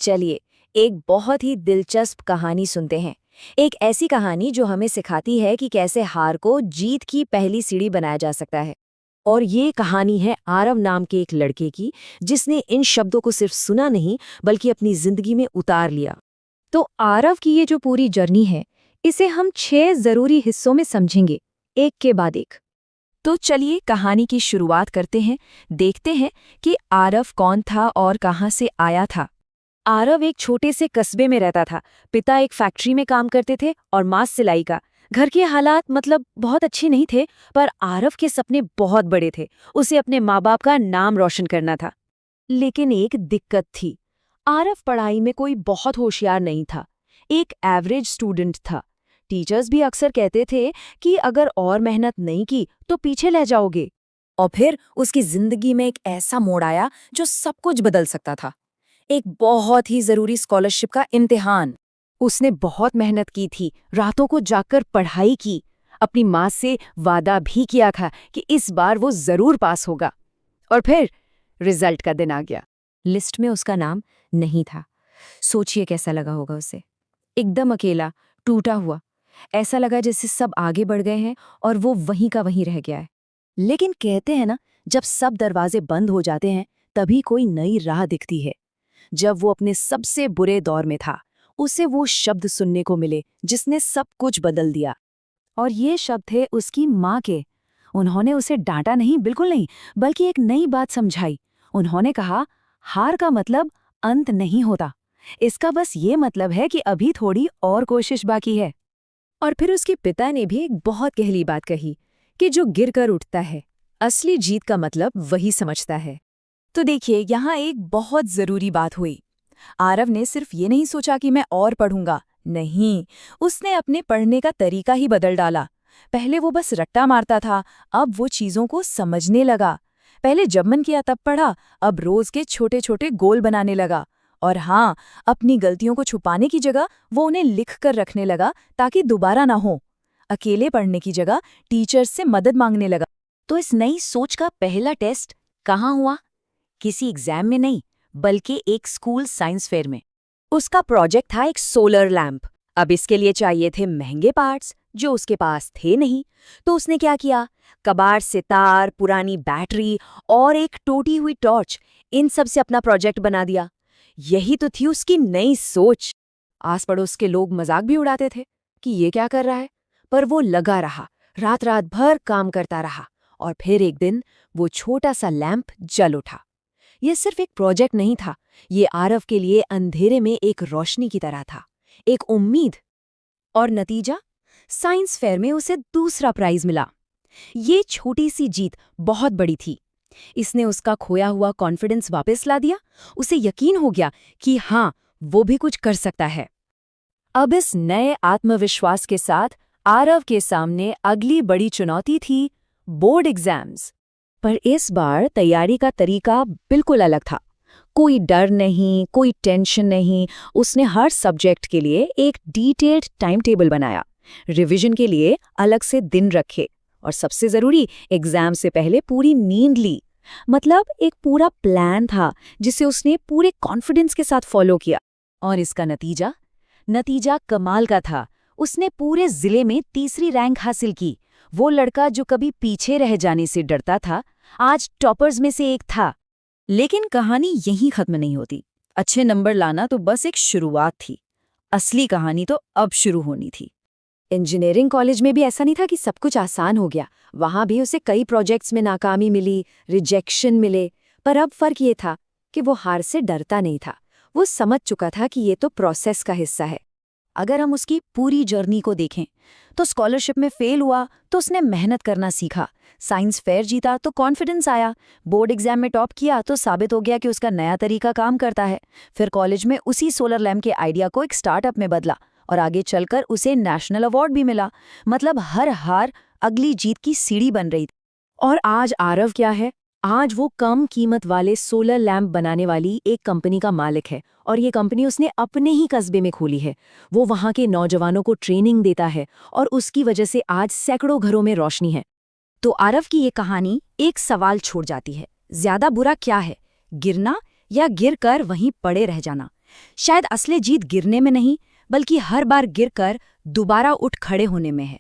चलिए एक बहुत ही दिलचस्प कहानी सुनते हैं। एक ऐसी कहानी जो हमें सिखाती है कि कैसे हार को जीत की पहली सीढ़ी बनाया जा सकता है। और ये कहानी है आरव नाम के एक लड़के की, जिसने इन शब्दों को सिर्फ सुना नहीं बल्कि अपनी जिंदगी में उतार लिया। तो आरव की ये जो पूरी जर्नी है, इसे हम 6 जरूरी हिस्सों में समझेंगे, एक के बाद एक। तो चलिए कहानी की शुरुआत करते हैं। देखते हैं कि आरव कौन था और कहाँ से आया था। आरव एक छोटे से कस्बे में रहता था। पिता एक फैक्ट्री में काम करते थे और माँ सिलाई का। घर के हालात बहुत अच्छे नहीं थे, पर आरव के सपने बहुत बड़े थे। उसे अपने माँ बाप का नाम रोशन करना था। लेकिन एक दिक्कत थी। आरव पढ़ाई में कोई बहुत होशियार नहीं था, एक एवरेज स्टूडेंट था। टीचर्स भी अक्सर कहते थे कि अगर और मेहनत नहीं की तो पीछे रह जाओगे। और फिर उसकी जिंदगी में एक ऐसा मोड़ आया जो सब कुछ बदल सकता था। एक बहुत ही जरूरी स्कॉलरशिप का इम्तिहान। उसने बहुत मेहनत की थी, रातों को जाकर पढ़ाई की, अपनी माँ से वादा भी किया था कि इस बार वो जरूर पास होगा। और फिर रिजल्ट का दिन आ गया। लिस्ट में उसका नाम नहीं था। सोचिए कैसा लगा होगा उसे। एकदम अकेला, टूटा हुआ। ऐसा लगा जैसे सब आगे बढ़ गए हैं और वो वहीं का वहीं रह गया है। लेकिन कहते हैं ना, जब सब दरवाजे बंद हो जाते हैं तभी कोई नई राह दिखती है। जब वो अपने सबसे बुरे दौर में था, उसे वो शब्द सुनने को मिले जिसने सब कुछ बदल दिया। और ये शब्द थे उसकी माँ के। उन्होंने उसे डांटा नहीं, बिल्कुल नहीं, बल्कि एक नई बात समझाई। उन्होंने कहा, हार का मतलब अंत नहीं होता, इसका बस ये मतलब है कि अभी थोड़ी और कोशिश बाकी है। और फिर उसके पिता ने भी एक बहुत गहरी बात कही कि जो गिरकर उठता है, असली जीत का मतलब वही समझता है। तो देखिए, यहाँ एक बहुत जरूरी बात हुई। आरव ने सिर्फ ये नहीं सोचा कि मैं और पढ़ूंगा, नहीं, उसने अपने पढ़ने का तरीका ही बदल डाला। पहले वो बस रट्टा मारता था, अब वो चीजों को समझने लगा। पहले जब मन किया तब पढ़ा, अब रोज के छोटे छोटे गोल बनाने लगा। और हाँ, अपनी गलतियों को छुपाने की जगह वो उन्हें लिख कर रखने लगा ताकि दोबारा ना हो। अकेले पढ़ने की जगह टीचर्स से मदद मांगने लगा। तो इस नई सोच का पहला टेस्ट कहाँ हुआ? किसी एग्जाम में नहीं, बल्कि एक स्कूल साइंस फेयर में। उसका प्रोजेक्ट था एक सोलर लैंप। अब इसके लिए चाहिए थे महंगे पार्ट्स जो उसके पास थे नहीं। तो उसने क्या किया? कबाड़ से तार, पुरानी बैटरी और एक टूटी हुई टॉर्च, इन सब से अपना प्रोजेक्ट बना दिया। यही तो थी उसकी नई सोच। आस पड़ोस के लोग मजाक भी उड़ाते थे कि ये क्या कर रहा है, पर वो लगा रहा, रात रात भर काम करता रहा। और फिर एक दिन वो छोटा सा लैंप जल उठा। ये सिर्फ एक प्रोजेक्ट नहीं था, ये आरव के लिए अंधेरे में एक रोशनी की तरह था, एक उम्मीद। और नतीजा, साइंस फेयर में उसे दूसरा प्राइज मिला। ये छोटी सी जीत बहुत बड़ी थी। इसने उसका खोया हुआ कॉन्फिडेंस वापस ला दिया। उसे यकीन हो गया कि हाँ, वो भी कुछ कर सकता है। अब इस नए आत्मविश्वास के साथ आरव के सामने अगली बड़ी चुनौती थी, बोर्ड एग्जाम्स। पर इस बार तैयारी का तरीका बिल्कुल अलग था। कोई डर नहीं, कोई टेंशन नहीं। उसने हर सब्जेक्ट के लिए एक डिटेल्ड टाइम टेबल बनाया, रिवीजन के लिए अलग से दिन रखे, और सबसे जरूरी, एग्जाम से पहले पूरी नींद ली। मतलब एक पूरा प्लान था जिसे उसने पूरे कॉन्फिडेंस के साथ फॉलो किया। और इसका नतीजा कमाल का था। उसने पूरे जिले में तीसरी रैंक हासिल की। वो लड़का जो कभी पीछे रह जाने से डरता था, आज टॉपर्स में से एक था। लेकिन कहानी यहीं खत्म नहीं होती। अच्छे नंबर लाना तो बस एक शुरुआत थी, असली कहानी तो अब शुरू होनी थी। इंजीनियरिंग कॉलेज में भी ऐसा नहीं था कि सब कुछ आसान हो गया। वहां भी उसे कई प्रोजेक्ट्स में नाकामी मिली, रिजेक्शन मिले। पर अब फर्क ये था कि वो हार से डरता नहीं था। वो समझ चुका था कि ये तो प्रोसेस का हिस्सा है। अगर हम उसकी पूरी जर्नी को देखें, तो स्कॉलरशिप में फेल हुआ तो उसने मेहनत करना सीखा, साइंस फेयर जीता तो कॉन्फिडेंस आया, बोर्ड एग्जाम में टॉप किया तो साबित हो गया कि उसका नया तरीका काम करता है। फिर कॉलेज में उसी सोलर लैम्प के आइडिया को एक स्टार्टअप में बदला और आगे चलकर उसे नेशनल अवार्ड भी मिला। मतलब हर हार अगली जीत की सीढ़ी बन रही थी। और आज आरव क्या है? आज वो कम कीमत वाले सोलर लैंप बनाने वाली एक कंपनी का मालिक है, और ये कंपनी उसने अपने ही कस्बे में खोली है। वो वहाँ के नौजवानों को ट्रेनिंग देता है और उसकी वजह से आज सैकड़ों घरों में रोशनी है। तो आरव की ये कहानी एक सवाल छोड़ जाती है, ज्यादा बुरा क्या है, गिरना या गिर कर वहीं पड़े रह जाना? शायद असली जीत गिरने में नहीं, बल्कि हर बार गिरकर दोबारा उठ खड़े होने में है।